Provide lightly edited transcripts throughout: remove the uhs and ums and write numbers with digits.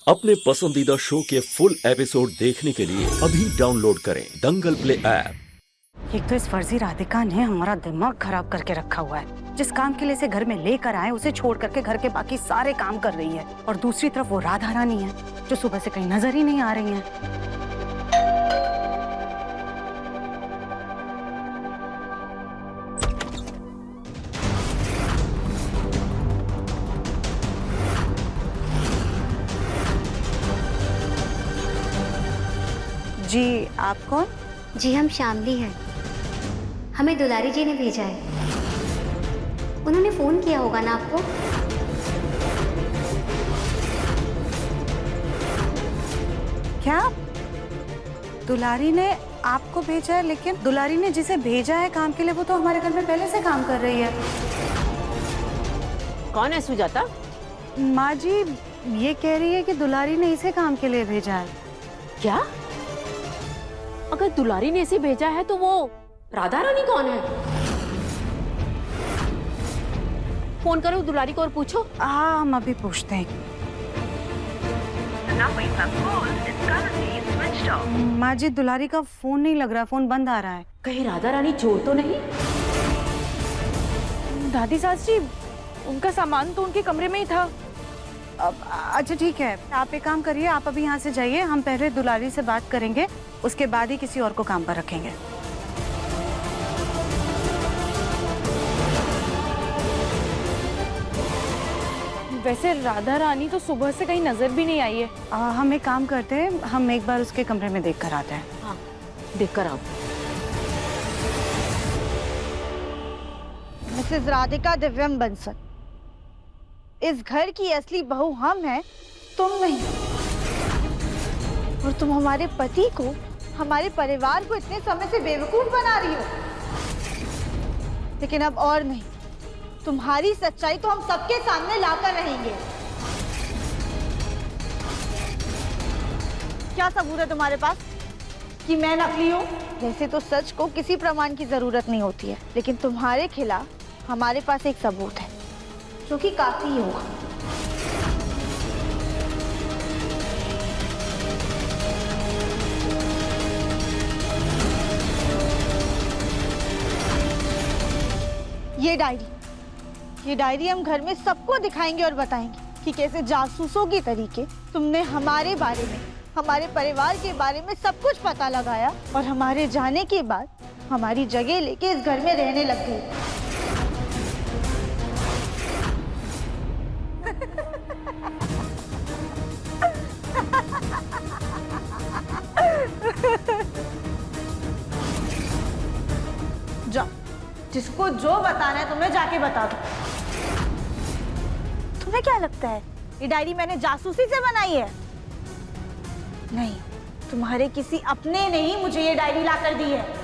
अपने पसंदीदा शो के फुल एपिसोड देखने के लिए अभी डाउनलोड करें दंगल प्ले ऐप। एक तो इस फर्जी राधिका ने हमारा दिमाग खराब करके रखा हुआ है। जिस काम के लिए इसे घर में लेकर आए उसे छोड़ करके घर के बाकी सारे काम कर रही है, और दूसरी तरफ वो राधा रानी है जो सुबह से कहीं नजर ही नहीं आ रही है। जी आप कौन? जी हम शामली हैं। हमें दुलारी जी ने भेजा है। उन्होंने फोन किया होगा ना आपको? क्या दुलारी ने आपको भेजा है? लेकिन दुलारी ने जिसे भेजा है काम के लिए वो तो हमारे घर में पहले से काम कर रही है। कौन है सुजाता? माँ जी ये कह रही है कि दुलारी ने इसे काम के लिए भेजा है। क्या? अगर दुलारी ने इसे भेजा है तो वो राधा रानी कौन है? फोन करो दुलारी को और पूछो। हाँ हम अभी पूछते हैं। माँ जी दुलारी का फोन नहीं लग रहा, फोन बंद आ रहा है। कहीं राधा रानी चोर तो नहीं? दादी सास जी उनका सामान तो उनके कमरे में ही था। अच्छा ठीक है, आप एक काम करिए, आप अभी यहाँ से जाइए, हम पहले दुलारी से बात करेंगे, उसके बाद ही किसी और को काम पर रखेंगे। वैसे राधा रानी तो सुबह से कहीं नजर भी नहीं आई है। हम एक काम करते हैं, हम एक बार उसके कमरे में देख कर आते हैं। हाँ देख कर आओ। मिसेस राधिका दिव्यम बंसल, इस घर की असली बहू हम हैं, तुम नहीं। और तुम हमारे पति को, हमारे परिवार को इतने समय से बेवकूफ बना रही हो। लेकिन अब और नहीं, तुम्हारी सच्चाई तो हम सबके सामने लाकर रहेंगे। क्या सबूत है तुम्हारे पास कि मैं नकली हूँ? वैसे तो सच को किसी प्रमाण की जरूरत नहीं होती है, लेकिन तुम्हारे खिलाफ हमारे पास एक सबूत है जो कि काफी होगा। ये डायरी हम घर में सबको दिखाएंगे और बताएंगे कि कैसे जासूसों की तरीके तुमने हमारे बारे में, हमारे परिवार के बारे में सब कुछ पता लगाया और हमारे जाने के बाद हमारी जगह लेके इस घर में रहने लग गई। जाओ, जिसको जो बताना है तुम्हें जाके बता दो। तुम्हें क्या लगता है ये डायरी मैंने जासूसी से बनाई है? नहीं, तुम्हारे किसी अपने ने ही मुझे ये डायरी ला कर दी है।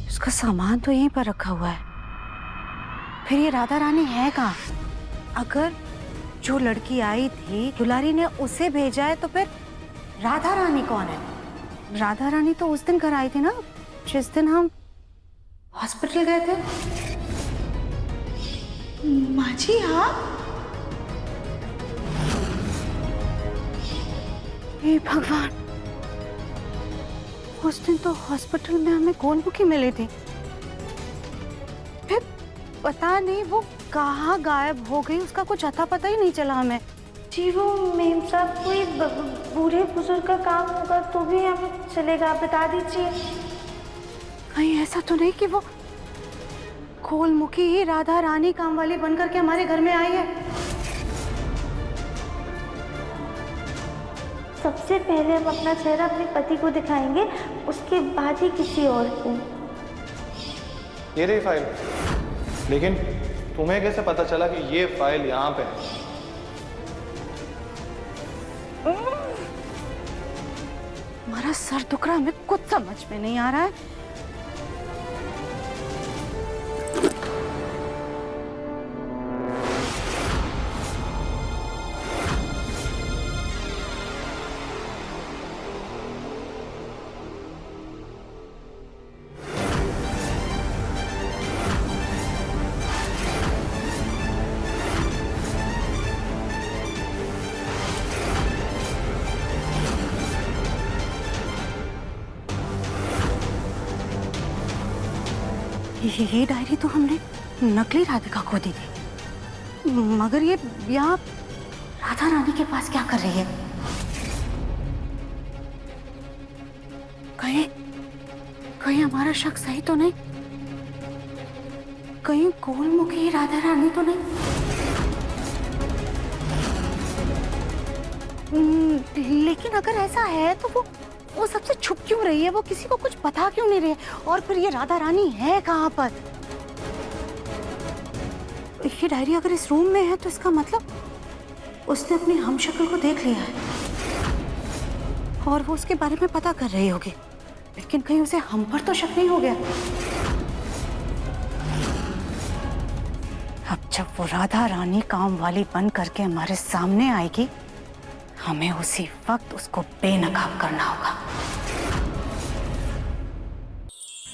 उसका सामान तो यहीं पर रखा हुआ है, फिर ये राधा रानी है कहाँ? अगर जो लड़की आई थी दुलारी ने उसे भेजा है तो फिर राधा रानी कौन है? राधा रानी तो उस दिन घर आई थी ना, जिस दिन हम हॉस्पिटल गए थे। माँ जी हाँ, हे भगवान, उस दिन तो हॉस्पिटल में हमें गोल बुकी मिली थी, फिर पता नहीं वो कहाँ गायब हो गई, उसका कुछ अता पता ही नहीं चला हमें। जी वो मेम साहब कोई बूढ़े बुजुर्ग का काम होगा तो भी हमें चलेगा, आप बता दीजिए। कहीं ऐसा तो नहीं कि वो गोलमुखी ही राधा रानी काम वाली बनकर के हमारे घर में आई है? सबसे पहले हम अपना चेहरा अपने पति को दिखाएंगे, उसके बाद ही किसी और को। ये रही फाइल, लेकिन तुम्हें कैसे पता चला कि ये फाइल यहाँ पे है? हमारा सर दुख रहा है, हमें कुछ समझ में नहीं आ रहा है। ये डायरी तो हमने नकली राधिका को दी थी, मगर ये यहाँ राधा रानी के पास क्या कर रही है? कहीं कहीं हमारा शक सही तो नहीं? कहीं गोलमुखी राधा रानी तो नहीं? लेकिन अगर ऐसा है तो वो सबसे छुप क्यों रही है? वो किसी को कुछ बता क्यों नहीं रही है? और फिर ये राधा रानी है कहाँ पर? ये डायरी अगर इस रूम में है तो इसका मतलब उसने अपनी हमशक्ल को देख लिया है और वो उसके बारे में पता कर रही होगी। लेकिन कहीं उसे हम पर तो शक नहीं हो गया? अब जब वो राधा रानी काम वाली बन करके हमारे सामने आएगी, हमें उसी वक्त उसको बेनकाब करना होगा।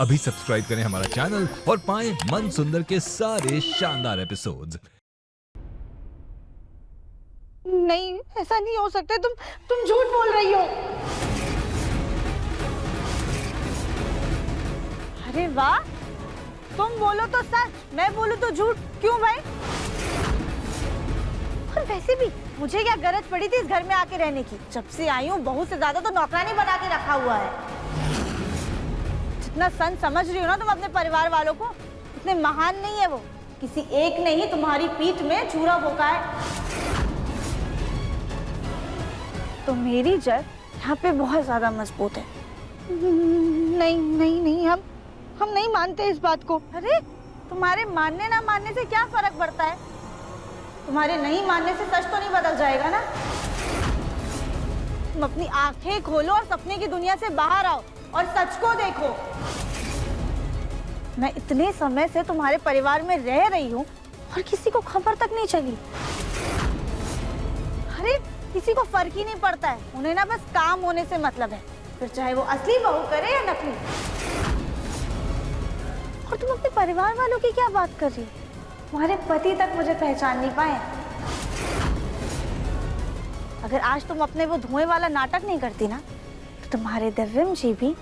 अभी सब्सक्राइब करें हमारा चैनल और पाएं मन सुंदर के सारे शानदार एपिसोड्स। नहीं, ऐसा नहीं हो सकता। तुम झूठ बोल रही हो। अरे वाह, तुम बोलो तो सच, मैं बोलूं तो झूठ। क्यों भाई? और वैसे भी मुझे क्या गरज पड़ी थी इस घर में आके रहने की? जब से आई हूँ बहू से ज्यादा तो नौकरानी बना के रखा हुआ है। जितना सन समझ रही हो ना तुम अपने परिवार वालों को, इतने महान नहीं है वो। किसी एक ने ही तुम्हारी पीठ में छुरा भोंका है। तो मेरी जड़ यहाँ पे बहुत ज्यादा मजबूत है। नहीं नहीं नहीं, हम नहीं मानते इस बात को। अरे तुम्हारे मानने ना मानने से क्या फर्क पड़ता है? तुम्हारे नहीं मानने से सच तो नहीं बदल जाएगा ना। तुम अपनी आंखें खोलो और सपने की दुनिया से बाहर आओ और सच को देखो। मैं इतने समय से तुम्हारे परिवार में रह रही हूँ और किसी को खबर तक नहीं चली। अरे किसी को फर्क ही नहीं पड़ता है, उन्हें ना बस काम होने से मतलब है, फिर चाहे वो असली बहू करे या नकली। और तुम अपने परिवार वालों की क्या बात कर रही हो? तुम्हारे पति तक मुझे पहचान नहीं पाए। अगर आज तुम अपने वो धुएं वाला नाटक नहीं करती ना, तो तुम्हारे दिव्यम जी भी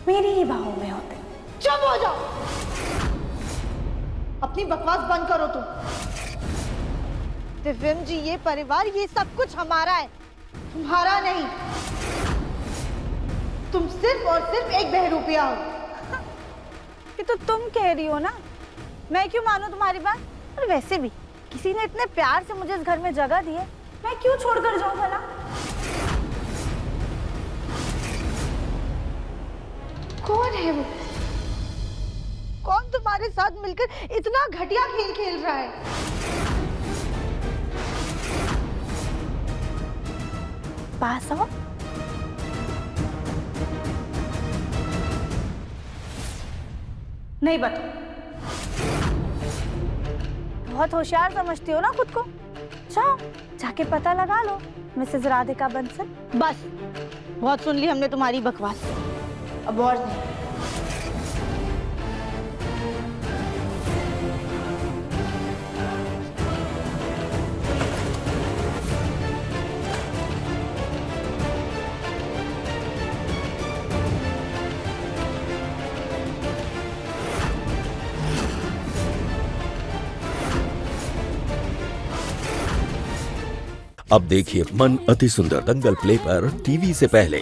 मेरी ही बाहों में होते। चुप हो जाओ, अपनी बकवास बंद करो तुम। दिव्यम जी, ये परिवार, ये सब कुछ हमारा है, तुम्हारा नहीं। तुम सिर्फ और सिर्फ एक बहरूपिया हो। ये तो तुम कह रही हो ना, मैं क्यों मानूं तुम्हारी बात? और वैसे भी किसी ने इतने प्यार से मुझे इस घर में जगह दी है, मैं क्यों छोड़कर जाऊं भला? कौन है वो? कौन तुम्हारे साथ मिलकर इतना घटिया खेल खेल रहा है? पास आओ। नहीं बता। बहुत होशियार समझती हो ना खुद को। जाओ जाके पता लगा लो मिसेज राधिका बंसल। बस बहुत सुन ली हमने तुम्हारी बकवास, अब और नहीं। अब देखिए मन अति सुंदर दंगल प्ले पर टीवी से पहले।